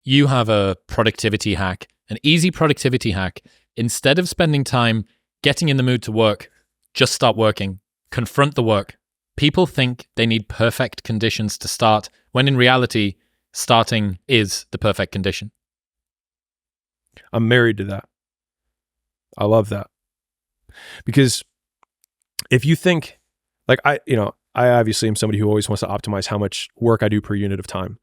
you have a productivity hack, an easy productivity hack. Instead of spending time getting in the mood to work, just start working. Confront the work. People think they need perfect conditions to start, when in reality, starting is the perfect condition. I'm married to that. I love that. Because if you think, like I obviously am somebody who always wants to optimize how much work I do per unit of time.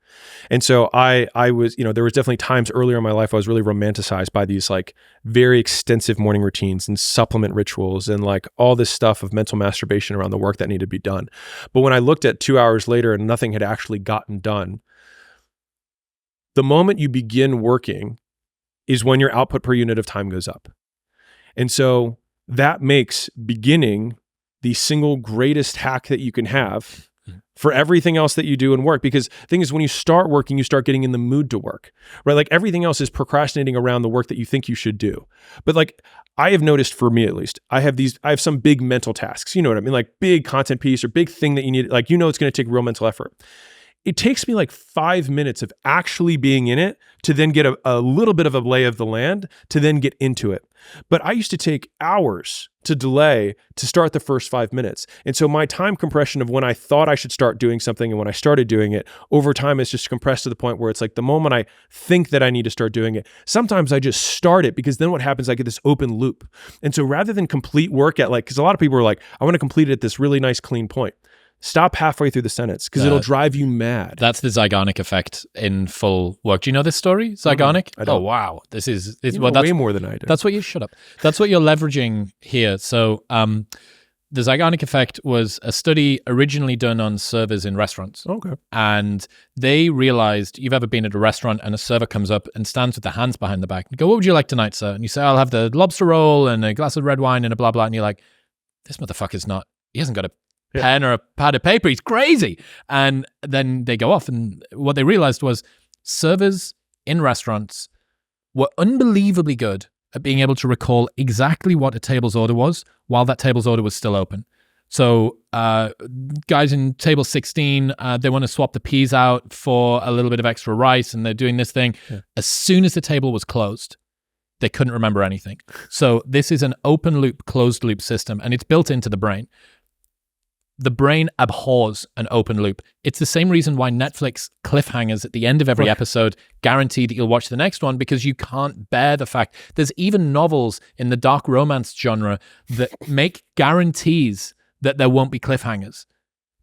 And so I was, there was definitely times earlier in my life I was really romanticized by these like very extensive morning routines and supplement rituals and like all this stuff of mental masturbation around the work that needed to be done. But when I looked at 2 hours later and nothing had actually gotten done, the moment you begin working is when your output per unit of time goes up. And so that makes beginning the single greatest hack that you can have for everything else that you do in work. Because the thing is, when you start working, you start getting in the mood to work, right? Like everything else is procrastinating around the work that you think you should do. But like I have noticed, for me at least, I have some big mental tasks, you know what I mean? Like big content piece or big thing that you need, like, it's going to take real mental effort. It takes me like 5 minutes of actually being in it to then get a little bit of a lay of the land to then get into it. But I used to take hours to delay to start the first 5 minutes. And so my time compression of when I thought I should start doing something and when I started doing it over time is just compressed to the point where it's like the moment I think that I need to start doing it, sometimes I just start it, because then what happens, I get this open loop. And so rather than complete work at because a lot of people are like, I want to complete it at this really nice clean point. Stop halfway through the sentence, because it'll drive you mad. That's the Zeigarnik effect in full work. Do you know this story, Zeigarnik? I don't. Oh, wow. This is way more than I do. That's what you shut up. That's what you're leveraging here. So the Zeigarnik effect was a study originally done on servers in restaurants. Okay. And they realized, you've ever been at a restaurant and a server comes up and stands with their hands behind the back and go, "What would you like tonight, sir?" And you say, "I'll have the lobster roll and a glass of red wine and a blah, blah." And you're like, this motherfucker's not, he hasn't got a pen or a pad of paper. He's crazy. And then they go off. And what they realized was servers in restaurants were unbelievably good at being able to recall exactly what a table's order was while that table's order was still open. So guys in table 16, they want to swap the peas out for a little bit of extra rice, and they're doing this thing. Yeah. As soon as the table was closed, they couldn't remember anything. So this is an open loop, closed loop system, and it's built into the brain. The brain abhors an open loop. It's the same reason why Netflix cliffhangers at the end of every episode guarantee that you'll watch the next one, because you can't bear the fact. There's even novels in the dark romance genre that make guarantees that there won't be cliffhangers.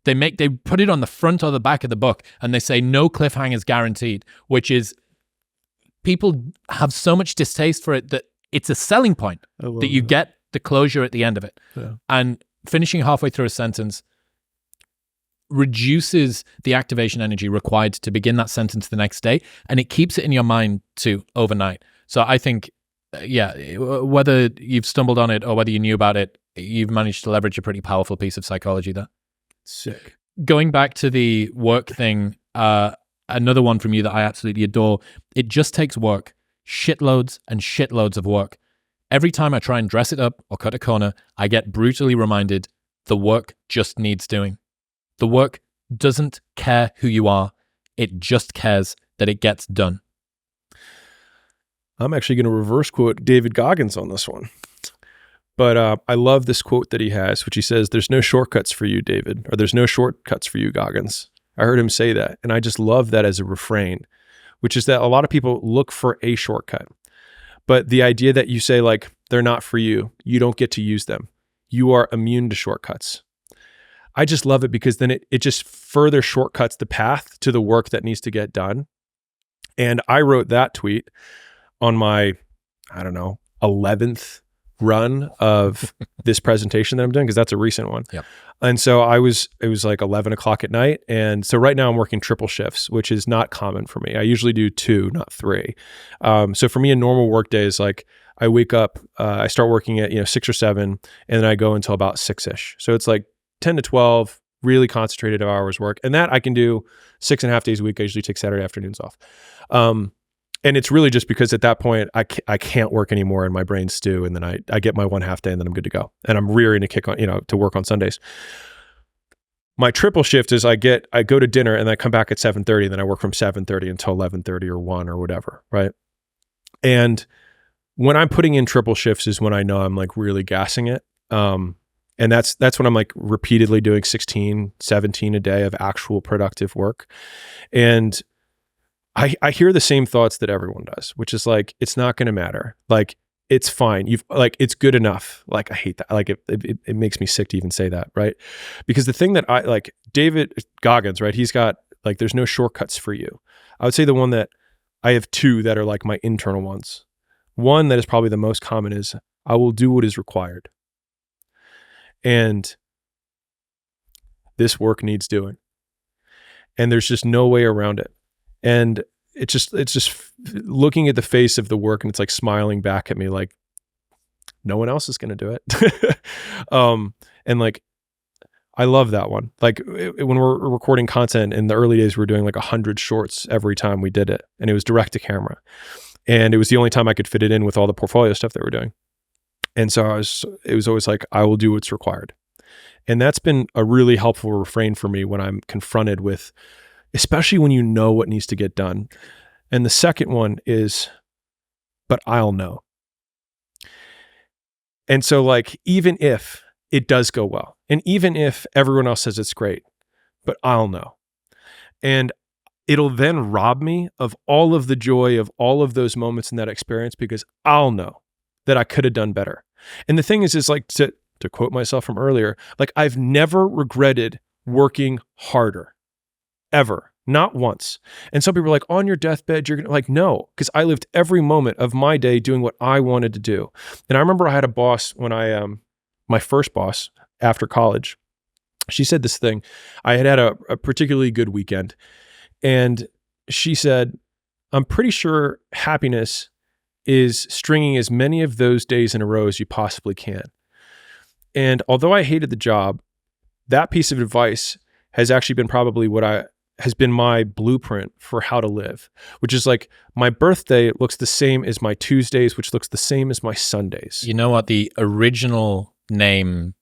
They put it on the front or the back of the book, and they say no cliffhangers guaranteed, which is, people have so much distaste for it that it's a selling point that you get the closure at the end of it. Yeah. And finishing halfway through a sentence reduces the activation energy required to begin that sentence the next day, and it keeps it in your mind too overnight. So I think, whether you've stumbled on it or whether you knew about it, you've managed to leverage a pretty powerful piece of psychology there. Sick. Going back to the work thing, another one from you that I absolutely adore, it just takes work, shitloads and shitloads of work. Every time I try and dress it up or cut a corner, I get brutally reminded the work just needs doing. The work doesn't care who you are. It just cares that it gets done. I'm actually going to reverse quote David Goggins on this one. But I love this quote that he has, which he says, "There's no shortcuts for you, David," or "There's no shortcuts for you, Goggins." I heard him say that, and I just love that as a refrain, which is that a lot of people look for a shortcut. But the idea that you say, like, they're not for you, you don't get to use them, you are immune to shortcuts. I just love it, because then it just further shortcuts the path to the work that needs to get done. And I wrote that tweet on my, 11th run of this presentation that I'm doing, because that's a recent one. Yep. And so it was like 11 o'clock at night. And so right now I'm working triple shifts, which is not common for me. I usually do 2, not 3. So for me, a normal work day is like, I wake up, I start working at 6 or 7, and then I go until about 6-ish. So it's like 10 to 12, really concentrated hours work. And that I can do 6.5 days a week. I usually take Saturday afternoons off. And it's really just because at that point, I can't work anymore and my brain's stew. And then I get my 1/2 day and then I'm good to go. And I'm rearing to kick on, to work on Sundays. My triple shift is I go to dinner and I come back at 7:30, and then I work from 7:30 until 11:30 or 1 or whatever, right? And when I'm putting in triple shifts is when I know I'm like really gassing it. And that's when I'm like repeatedly doing 16, 17 a day of actual productive work. And I hear the same thoughts that everyone does, which is like, it's not going to matter. Like, it's fine. It's good enough. Like, I hate that. Like, it makes me sick to even say that, right? Because the thing that I like, David Goggins, right? He's got like, there's no shortcuts for you. I would say the one that I have two that are like my internal ones. One that is probably the most common is I will do what is required. And this work needs doing. And there's just no way around it. And it's just looking at the face of the work, and it's like smiling back at me like, no one else is going to do it. And like, I love that one. Like when we're recording content in the early days, we were doing like 100 shorts every time we did it. And it was direct to camera. And it was the only time I could fit it in with all the portfolio stuff that we're doing. And so it was always like, I will do what's required. And that's been a really helpful refrain for me when I'm confronted with, especially when you know what needs to get done. And the second one is, but I'll know. And so like, even if it does go well, and even if everyone else says it's great, but I'll know. And it'll then rob me of all of the joy of all of those moments in that experience, because I'll know that I could have done better. And the thing is like, to quote myself from earlier, like I've never regretted working harder, ever, not once. And some people are like, on your deathbed, you're gonna like, no, because I lived every moment of my day doing what I wanted to do. And I remember I had a boss when my first boss after college, she said this thing. I had a particularly good weekend. And she said, I'm pretty sure happiness is stringing as many of those days in a row as you possibly can. And although I hated the job, that piece of advice has actually been probably has been my blueprint for how to live, which is like my birthday looks the same as my Tuesdays, which looks the same as my Sundays. You know what the original name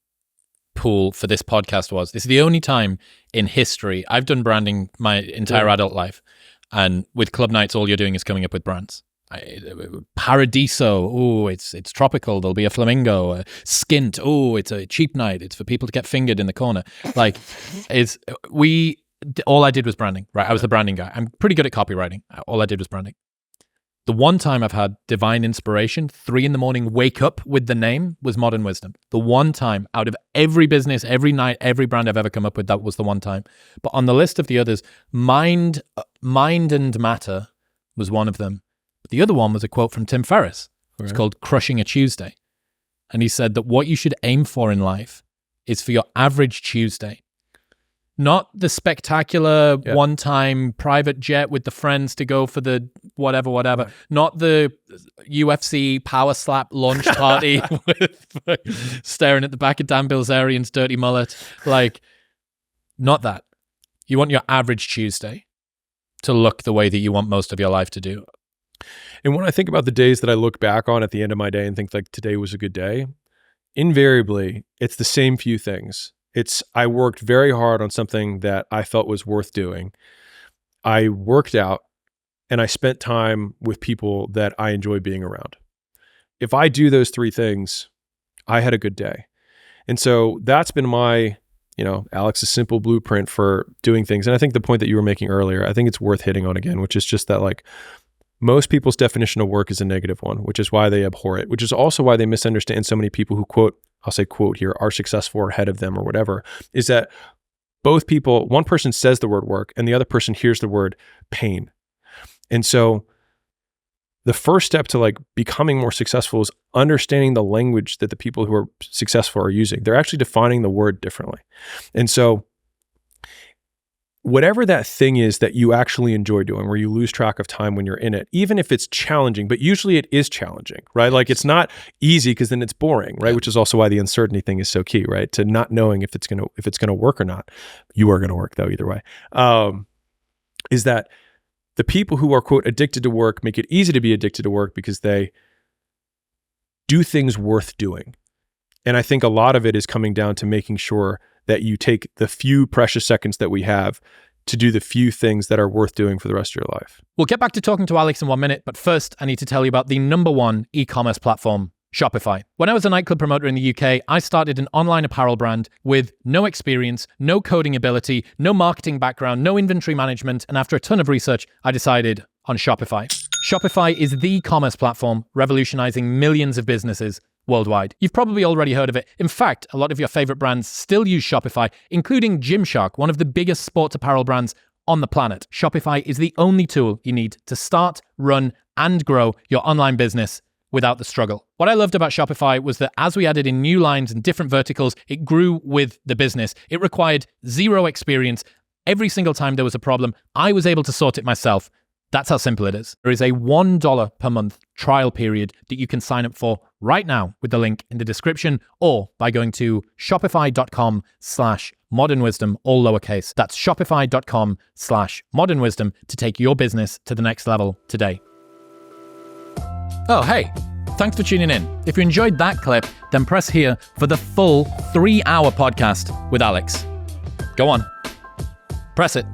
pool for this podcast was? This is the only time in history I've done branding my entire adult life. And with club nights, all you're doing is coming up with brands. Paradiso, oh, it's tropical, there'll be a flamingo. Skint, oh, it's a cheap night, it's for people to get fingered in the corner. Like, all I did was branding, right? I was the branding guy. I'm pretty good at copywriting. All I did was branding. The one time I've had divine inspiration, 3 a.m, wake up with the name, was Modern Wisdom. The one time out of every business, every night, every brand I've ever come up with, that was the one time. But on the list of the others, Mind and Matter was one of them. But the other one was a quote from Tim Ferriss. It's called Crushing a Tuesday. And he said that what you should aim for in life is for your average Tuesday. Not the spectacular one-time private jet with the friends to go for the whatever. Right. Not the UFC power slap launch party with staring at the back of Dan Bilzerian's dirty mullet. Like, not that. You want your average Tuesday to look the way that you want most of your life to do. And when I think about the days that I look back on at the end of my day and think like today was a good day, invariably it's the same few things. I worked very hard on something that I felt was worth doing. I worked out and I spent time with people that I enjoy being around. If I do those 3 things, I had a good day. And so that's been my, Alex's simple blueprint for doing things. And I think the point that you were making earlier, I think it's worth hitting on again, which is just that like most people's definition of work is a negative one, which is why they abhor it, which is also why they misunderstand so many people who quote, I'll say quote here, are successful or ahead of them or whatever, is that both people, one person says the word work and the other person hears the word pain. And so the first step to like becoming more successful is understanding the language that the people who are successful are using. They're actually defining the word differently. And so whatever that thing is that you actually enjoy doing, where you lose track of time when you're in it, even if it's challenging, but usually it is challenging, right? Like it's not easy because then it's boring, right? Yeah. Which is also why the uncertainty thing is so key, right? To not knowing if it's gonna work or not. You are gonna work though, either way. Is that the people who are quote addicted to work make it easy to be addicted to work because they do things worth doing. And I think a lot of it is coming down to making sure that you take the few precious seconds that we have to do the few things that are worth doing for the rest of your life. We'll get back to talking to Alex in 1 minute, but first I need to tell you about the #1 e-commerce platform, Shopify. When I was a nightclub promoter in the UK, I started an online apparel brand with no experience, no coding ability, no marketing background, no inventory management, and after a ton of research, I decided on Shopify. Shopify is the commerce platform revolutionizing millions of businesses worldwide. You've probably already heard of it. In fact, a lot of your favorite brands still use Shopify, including Gymshark, one of the biggest sports apparel brands on the planet. Shopify is the only tool you need to start, run, and grow your online business without the struggle. What I loved about Shopify was that as we added in new lines and different verticals, it grew with the business. It required zero experience. Every single time there was a problem, I was able to sort it myself. That's how simple it is. There is a $1 per month trial period that you can sign up for right now with the link in the description or by going to shopify.com/modernwisdom, all lowercase. That's shopify.com/modernwisdom to take your business to the next level today. Oh, hey, thanks for tuning in. If you enjoyed that clip, then press here for the full 3-hour podcast with Alex. Go on, press it.